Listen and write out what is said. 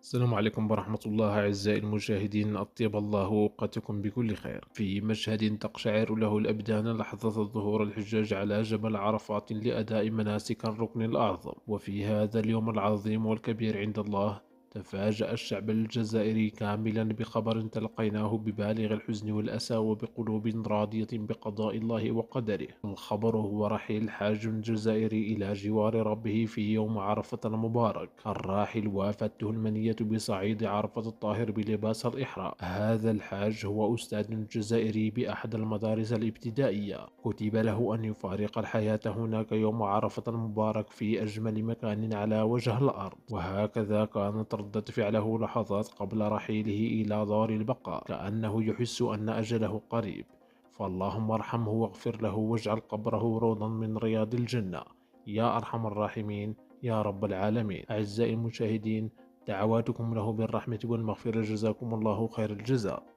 السلام عليكم ورحمة الله أعزائي المشاهدين، أطيب الله أوقاتكم بكل خير. في مشهد تقشعر له الأبدان لحظة ظهور الحجاج على جبل عرفات لأداء مناسك الركن الأعظم، وفي هذا اليوم العظيم والكبير عند الله تفاجأ الشعب الجزائري كاملا بخبر تلقيناه ببالغ الحزن والأسى وبقلوب راضية بقضاء الله وقدره. الخبر هو رحيل حاج جزائري إلى جوار ربه في يوم عرفة المبارك. الراحل وافته المنية بصعيد عرفة الطاهر بلباس الإحرام. هذا الحاج هو أستاذ جزائري بأحد المدارس الابتدائية، كتب له أن يفارق الحياة هناك يوم عرفة المبارك في أجمل مكان على وجه الأرض، وهكذا كانت ردة فعله لحظات قبل رحيله إلى دار البقاء، كأنه يحس أن أجله قريب. فاللهم ارحمه واغفر له واجعل قبره روضا من رياض الجنة يا أرحم الراحمين يا رب العالمين. أعزائي المشاهدين، دعواتكم له بالرحمة والمغفرة، جزاكم الله خير الجزاء.